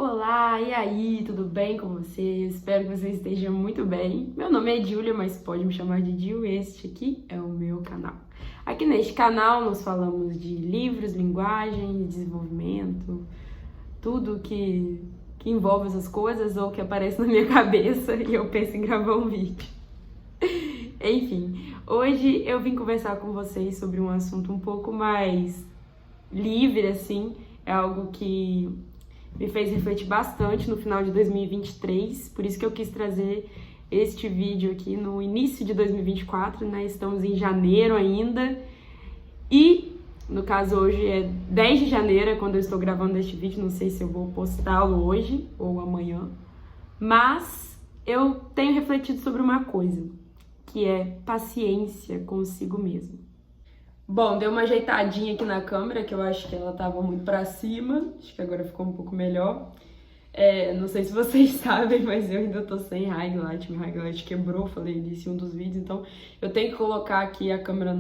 Olá, e aí, tudo bem com vocês? Espero que vocês estejam muito bem. Meu nome é Júlia, mas pode me chamar de Gil. Este aqui é o meu canal. Aqui neste canal nós falamos de livros, linguagem, desenvolvimento, tudo que envolve essas coisas ou que aparece na minha cabeça e eu penso em gravar um vídeo. Enfim, hoje eu vim conversar com vocês sobre um assunto um pouco mais livre, assim, é algo que me fez refletir bastante no final de 2023, por isso que eu quis trazer este vídeo aqui no início de 2024, né? Estamos em janeiro ainda e, no caso, hoje é 10 de janeiro, quando eu estou gravando este vídeo, não sei se eu vou postá-lo hoje ou amanhã, mas eu tenho refletido sobre uma coisa, que é paciência consigo mesmo. Bom, deu uma ajeitadinha aqui na câmera, que eu acho que ela tava muito pra cima. Acho que agora ficou um pouco melhor. Não sei se vocês sabem, mas eu ainda tô sem highlight. Meu highlight quebrou, falei disso em um dos vídeos. Então, eu tenho que colocar aqui a câmera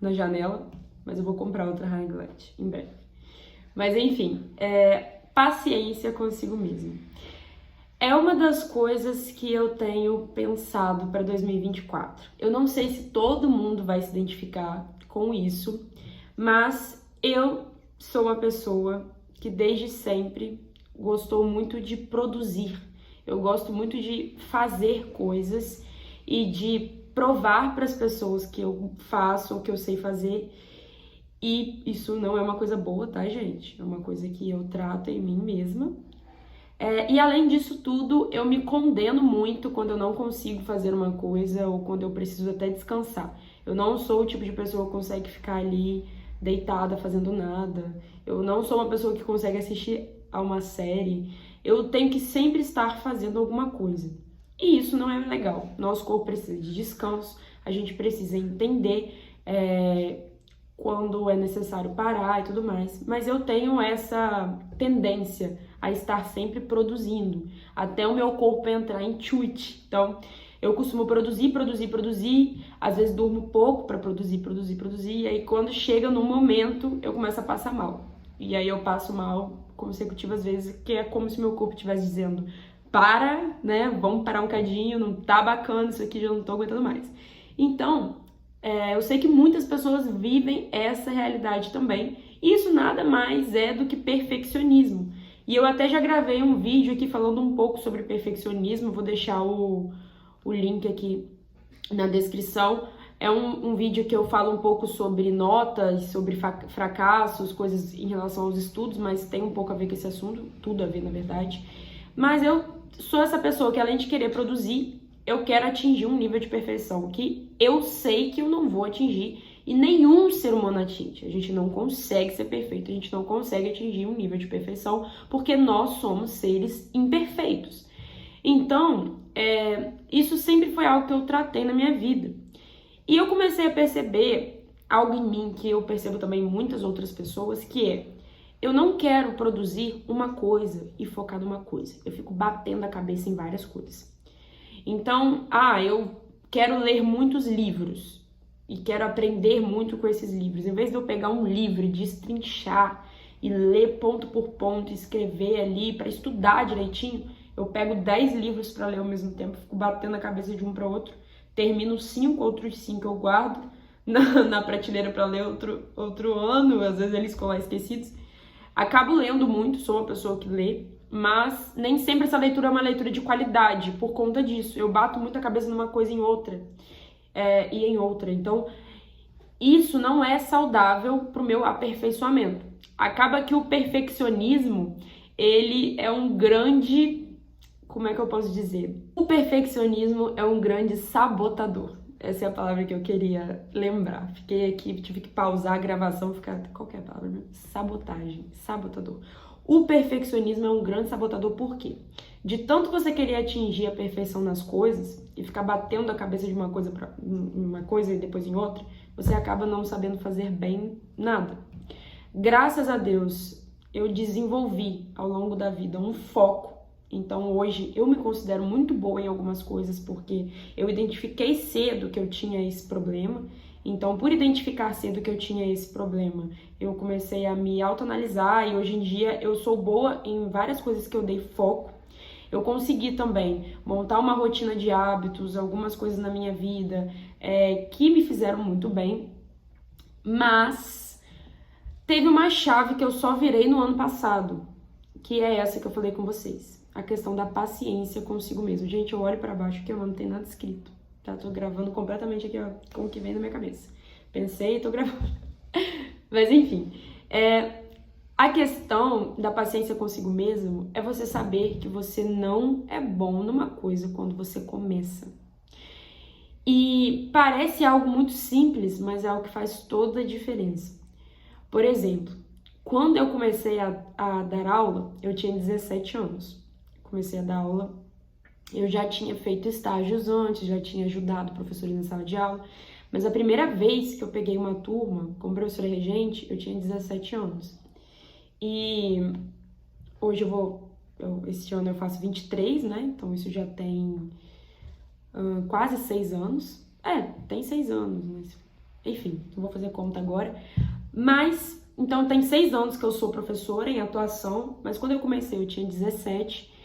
na janela. Mas eu vou comprar outra highlight em breve. Mas, enfim, paciência consigo mesmo. É uma das coisas que eu tenho pensado para 2024. Eu não sei se todo mundo vai se identificar com isso, mas eu sou uma pessoa que desde sempre gostou muito de produzir. Eu gosto muito de fazer coisas e de provar para as pessoas que eu faço ou que eu sei fazer. E isso não é uma coisa boa, tá, gente? É uma coisa que eu trato em mim mesma. E além disso tudo, eu me condeno muito quando eu não consigo fazer uma coisa ou quando eu preciso até descansar. Eu não sou o tipo de pessoa que consegue ficar ali deitada fazendo nada. Eu não sou uma pessoa que consegue assistir a uma série. Eu tenho que sempre estar fazendo alguma coisa. E isso não é legal. Nosso corpo precisa de descanso, a gente precisa entender quando é necessário parar e tudo mais. Mas eu tenho essa tendência a estar sempre produzindo, até o meu corpo entrar em tweet. Então, eu costumo produzir, às vezes durmo pouco para produzir, e aí quando chega no momento, eu começo a passar mal. E aí eu passo mal consecutivas vezes, que é como se meu corpo estivesse dizendo, para, né, vamos parar um cadinho, não tá bacana isso aqui, já não tô aguentando mais. Então, eu sei que muitas pessoas vivem essa realidade também, e isso nada mais é do que perfeccionismo. E eu até já gravei um vídeo aqui falando um pouco sobre perfeccionismo, vou deixar o link aqui na descrição. É um vídeo que eu falo um pouco sobre notas, sobre fracassos, coisas em relação aos estudos, mas tem um pouco a ver com esse assunto, tudo a ver na verdade. Mas eu sou essa pessoa que além de querer produzir, eu quero atingir um nível de perfeição que eu sei que eu não vou atingir e nenhum ser humano atinge. A gente não consegue ser perfeito, a gente não consegue atingir um nível de perfeição porque nós somos seres imperfeitos. Então, isso sempre foi algo que eu tratei na minha vida. E eu comecei a perceber algo em mim que eu percebo também em muitas outras pessoas, que eu não quero produzir uma coisa e focar numa coisa. Eu fico batendo a cabeça em várias coisas. Então, eu quero ler muitos livros e quero aprender muito com esses livros. Em vez de eu pegar um livro e destrinchar e ler ponto por ponto, escrever ali para estudar direitinho, eu pego 10 livros para ler ao mesmo tempo, fico batendo a cabeça de um para outro, termino 5, outros 5 eu guardo na prateleira para ler outro ano, às vezes eles ficam lá esquecidos. Acabo lendo muito, sou uma pessoa que lê, mas nem sempre essa leitura é uma leitura de qualidade, por conta disso. Eu bato muito a cabeça numa coisa em outra, e em outra. Então, isso não é saudável pro meu aperfeiçoamento. Acaba que o perfeccionismo, ele é um grande... Como é que eu posso dizer? O perfeccionismo é um grande sabotador. Essa é a palavra que eu queria lembrar. Fiquei aqui, tive que pausar a gravação, ficar... Qual que é a palavra? Sabotagem, sabotador. O perfeccionismo é um grande sabotador, por quê? De tanto você querer atingir a perfeição nas coisas e ficar batendo a cabeça de uma coisa e depois em outra, você acaba não sabendo fazer bem nada. Graças a Deus, eu desenvolvi ao longo da vida um foco. Então hoje eu me considero muito boa em algumas coisas porque eu identifiquei cedo que eu tinha esse problema Então, por identificar cedo que eu tinha esse problema, eu comecei a me autoanalisar e hoje em dia eu sou boa em várias coisas que eu dei foco. Eu consegui também montar uma rotina de hábitos, algumas coisas na minha vida que me fizeram muito bem, mas teve uma chave que eu só virei no ano passado, que é essa que eu falei com vocês, a questão da paciência consigo mesmo. Gente, eu olho pra baixo que eu não tenho nada escrito, tá? Tô gravando completamente aqui, ó, com o que vem na minha cabeça. Pensei e tô gravando. Mas enfim, a questão da paciência consigo mesmo é você saber que você não é bom numa coisa quando você começa. E parece algo muito simples, mas é algo que faz toda a diferença. Por exemplo, quando eu comecei a dar aula, eu tinha 17 anos. Comecei a dar aula, eu já tinha feito estágios antes, já tinha ajudado professores na sala de aula, mas a primeira vez que eu peguei uma turma como professora regente, eu tinha 17 anos. E hoje esse ano eu faço 23, né? Então isso já tem quase 6 anos. Tem 6 anos, mas enfim, não vou fazer conta agora. Mas, então tem 6 anos que eu sou professora em atuação, mas quando eu comecei eu tinha 17.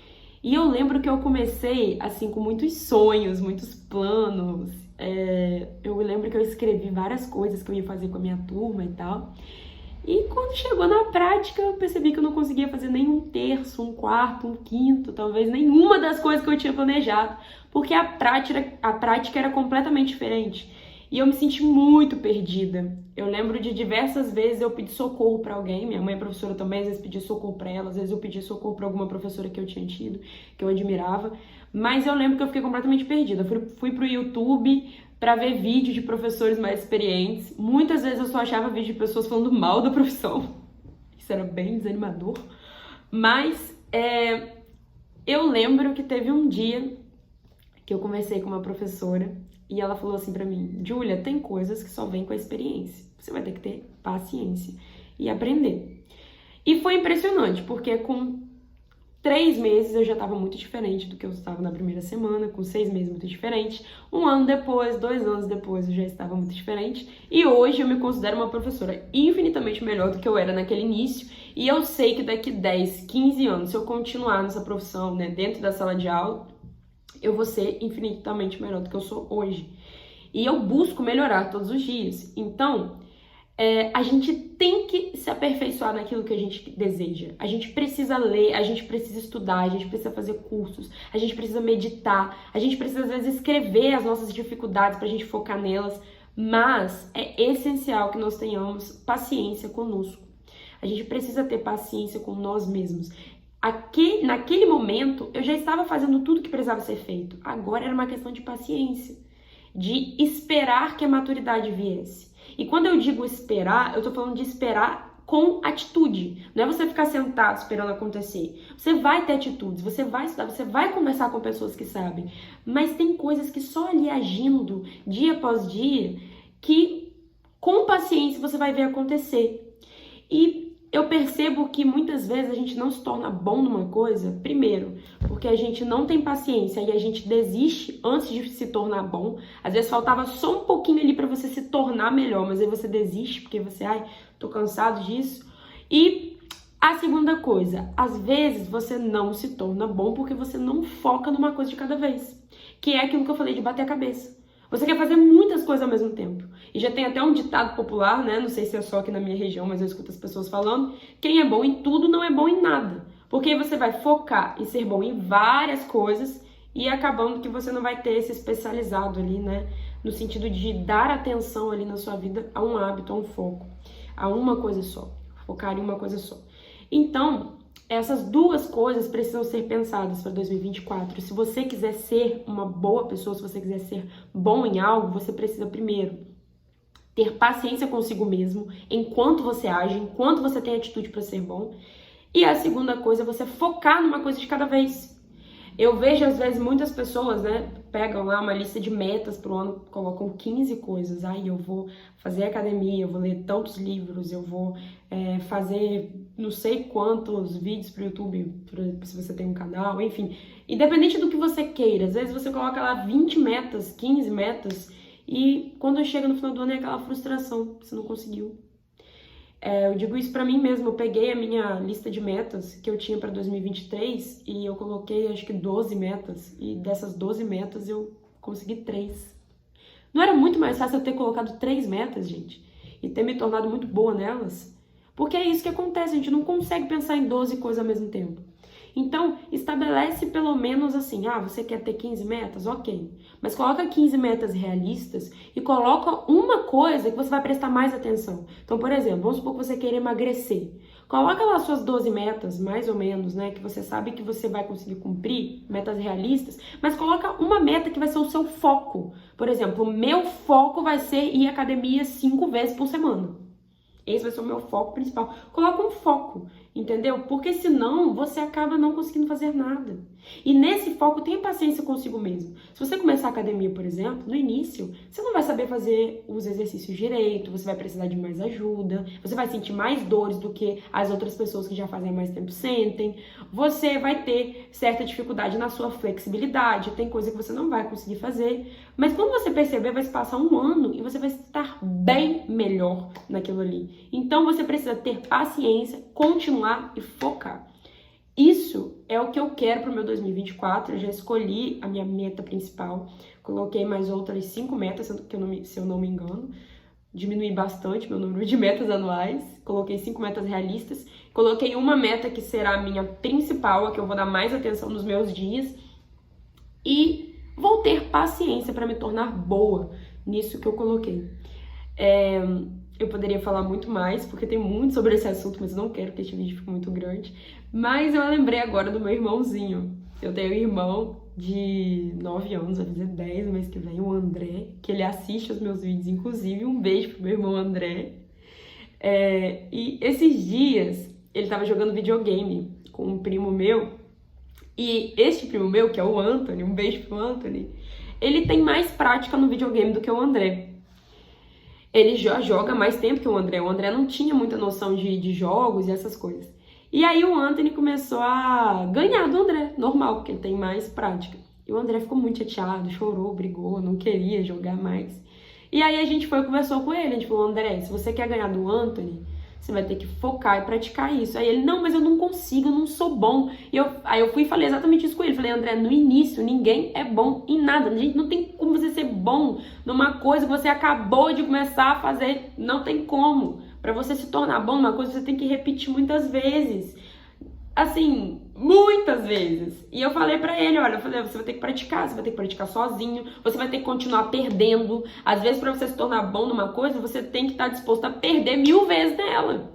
E eu lembro que eu comecei, assim, com muitos sonhos, muitos planos. Eu lembro que eu escrevi várias coisas que eu ia fazer com a minha turma e tal. E quando chegou na prática, eu percebi que eu não conseguia fazer nem um terço, um quarto, um quinto, talvez nenhuma das coisas que eu tinha planejado, porque a prática era completamente diferente. E eu me senti muito perdida. Eu lembro de diversas vezes eu pedir socorro para alguém, minha mãe é professora também, às vezes pedi socorro para ela, às vezes eu pedi socorro para alguma professora que eu tinha tido, que eu admirava, mas eu lembro que eu fiquei completamente perdida. Fui pro YouTube para ver vídeo de professores mais experientes. Muitas vezes eu só achava vídeo de pessoas falando mal da profissão. Isso era bem desanimador. Mas eu lembro que teve um dia que eu conversei com uma professora e ela falou assim pra mim: Júlia, tem coisas que só vêm com a experiência. Você vai ter que ter paciência e aprender. E foi impressionante, porque com 3 meses eu já estava muito diferente do que eu estava na primeira semana, com 6 meses muito diferente, 1 ano depois, 2 anos depois eu já estava muito diferente, e hoje eu me considero uma professora infinitamente melhor do que eu era naquele início, e eu sei que daqui 10, 15 anos, se eu continuar nessa profissão, né, dentro da sala de aula, eu vou ser infinitamente melhor do que eu sou hoje. E eu busco melhorar todos os dias. Então, a gente tem que se aperfeiçoar naquilo que a gente deseja. A gente precisa ler, a gente precisa estudar, a gente precisa fazer cursos, a gente precisa meditar, a gente precisa, às vezes, escrever as nossas dificuldades pra gente focar nelas, mas é essencial que nós tenhamos paciência conosco. A gente precisa ter paciência com nós mesmos. Naquele momento, eu já estava fazendo tudo que precisava ser feito. Agora era uma questão de paciência, de esperar que a maturidade viesse. E quando eu digo esperar, eu tô falando de esperar com atitude. Não é você ficar sentado esperando acontecer. Você vai ter atitudes, você vai estudar, você vai conversar com pessoas que sabem. Mas tem coisas que só ali agindo, dia após dia, que com paciência você vai ver acontecer. E eu percebo que muitas vezes a gente não se torna bom numa coisa, primeiro, porque a gente não tem paciência e a gente desiste antes de se tornar bom. Às vezes faltava só um pouquinho ali para você se tornar melhor, mas aí você desiste porque você, tô cansado disso. E a segunda coisa, às vezes você não se torna bom porque você não foca numa coisa de cada vez, que é aquilo que eu falei de bater a cabeça. Você quer fazer muitas coisas ao mesmo tempo. E já tem até um ditado popular, né? Não sei se é só aqui na minha região, mas eu escuto as pessoas falando: quem é bom em tudo não é bom em nada. Porque aí você vai focar em ser bom em várias coisas e acabando que você não vai ter esse especializado ali, né? No sentido de dar atenção ali na sua vida a um hábito, a um foco, a uma coisa só. Focar em uma coisa só. Então, essas duas coisas precisam ser pensadas para 2024. Se você quiser ser uma boa pessoa, se você quiser ser bom em algo, você precisa primeiro ter paciência consigo mesmo, enquanto você age, enquanto você tem atitude para ser bom. E a segunda coisa é você focar numa coisa de cada vez. Eu vejo, às vezes, muitas pessoas, né, pegam lá uma lista de metas pro ano, colocam 15 coisas. Eu vou fazer academia, eu vou ler tantos livros, eu vou fazer não sei quantos vídeos pro YouTube, se você tem um canal, enfim. Independente do que você queira, às vezes você coloca lá 20 metas, 15 metas, E quando chega no final do ano é aquela frustração, você não conseguiu. Eu digo isso pra mim mesma, eu peguei a minha lista de metas que eu tinha pra 2023 e eu coloquei acho que 12 metas, e dessas 12 metas eu consegui 3. Não era muito mais fácil eu ter colocado 3 metas, gente, e ter me tornado muito boa nelas? Porque é isso que acontece, a gente não consegue pensar em 12 coisas ao mesmo tempo. Então, estabelece pelo menos assim, você quer ter 15 metas? Ok. Mas coloca 15 metas realistas e coloca uma coisa que você vai prestar mais atenção. Então, por exemplo, vamos supor que você queira emagrecer. Coloca lá suas 12 metas, mais ou menos, né? Que você sabe que você vai conseguir cumprir, metas realistas, mas coloca uma meta que vai ser o seu foco. Por exemplo, o meu foco vai ser ir à academia 5 vezes por semana. Esse vai ser o meu foco principal. Coloca um foco, entendeu? Porque senão você acaba não conseguindo fazer nada. E nesse foco, tenha paciência consigo mesmo. Se você começar a academia, por exemplo, no início, você não vai saber fazer os exercícios direito, você vai precisar de mais ajuda, você vai sentir mais dores do que as outras pessoas que já fazem há mais tempo sentem, você vai ter certa dificuldade na sua flexibilidade, tem coisa que você não vai conseguir fazer, mas quando você perceber, vai se passar um ano e você vai estar bem melhor naquilo ali. Então você precisa ter paciência, continuar e focar. Isso é o que eu quero para o meu 2024, eu já escolhi a minha meta principal, coloquei mais outras 5 metas, se eu não me engano, diminuí bastante meu número de metas anuais, coloquei 5 metas realistas, coloquei uma meta que será a minha principal, a que eu vou dar mais atenção nos meus dias, e vou ter paciência para me tornar boa nisso que eu coloquei. Eu poderia falar muito mais, porque tem muito sobre esse assunto, mas eu não quero que este vídeo fique muito grande. Mas eu lembrei agora do meu irmãozinho. Eu tenho um irmão de 9 anos, vai fazer 10 no mês que vem, o André, que ele assiste os meus vídeos, inclusive. Um beijo pro meu irmão André. E esses dias, ele tava jogando videogame com um primo meu. E este primo meu, que é o Anthony, um beijo pro Anthony, ele tem mais prática no videogame do que o André. Ele já joga mais tempo que o André. O André não tinha muita noção de jogos e essas coisas. E aí o Anthony começou a ganhar do André, normal, porque ele tem mais prática. E o André ficou muito chateado, chorou, brigou, não queria jogar mais. E aí a gente foi e conversou com ele. A gente falou, André, se você quer ganhar do Anthony, você vai ter que focar e praticar isso. Aí ele, não, mas eu não consigo, eu não sou bom. Aí eu fui e falei exatamente isso com ele. Falei, André, no início ninguém é bom em nada. A gente não tem como você ser bom numa coisa que você acabou de começar a fazer. Não tem como. Para você se tornar bom numa coisa, você tem que repetir muitas vezes. Assim, muitas vezes. E eu falei pra ele, olha, você vai ter que praticar, você vai ter que praticar sozinho, você vai ter que continuar perdendo. Às vezes, pra você se tornar bom numa coisa, você tem que estar disposto a perder 1000 vezes nela.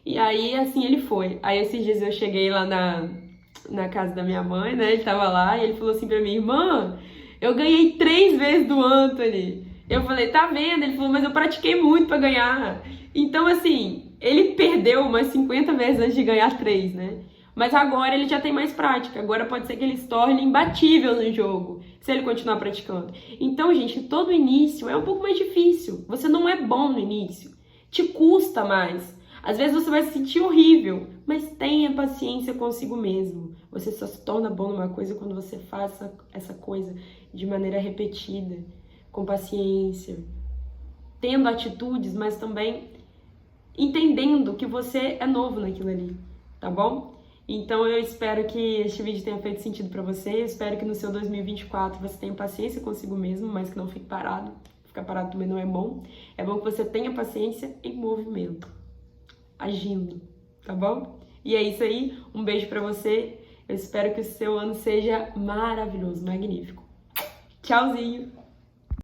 E aí, assim, ele foi. Aí, esses dias eu cheguei lá na casa da minha mãe, né, ele tava lá, e ele falou assim pra mim, irmã, eu ganhei 3 vezes do Anthony. Eu falei, tá vendo? Ele falou, mas eu pratiquei muito pra ganhar. Então, assim, ele perdeu umas 50 vezes antes de ganhar 3, né? Mas agora ele já tem mais prática. Agora pode ser que ele se torne imbatível no jogo, se ele continuar praticando. Então, gente, todo início é um pouco mais difícil. Você não é bom no início. Te custa mais. Às vezes você vai se sentir horrível, mas tenha paciência consigo mesmo. Você só se torna bom numa coisa quando você faz essa coisa de maneira repetida, com paciência, tendo atitudes, mas também entendendo que você é novo naquilo ali, tá bom? Então eu espero que este vídeo tenha feito sentido pra você, eu espero que no seu 2024 você tenha paciência consigo mesmo, mas que não fique parado. Ficar parado também não é bom. É bom que você tenha paciência em movimento, agindo, tá bom? E é isso aí, um beijo pra você, eu espero que o seu ano seja maravilhoso, magnífico. Tchauzinho!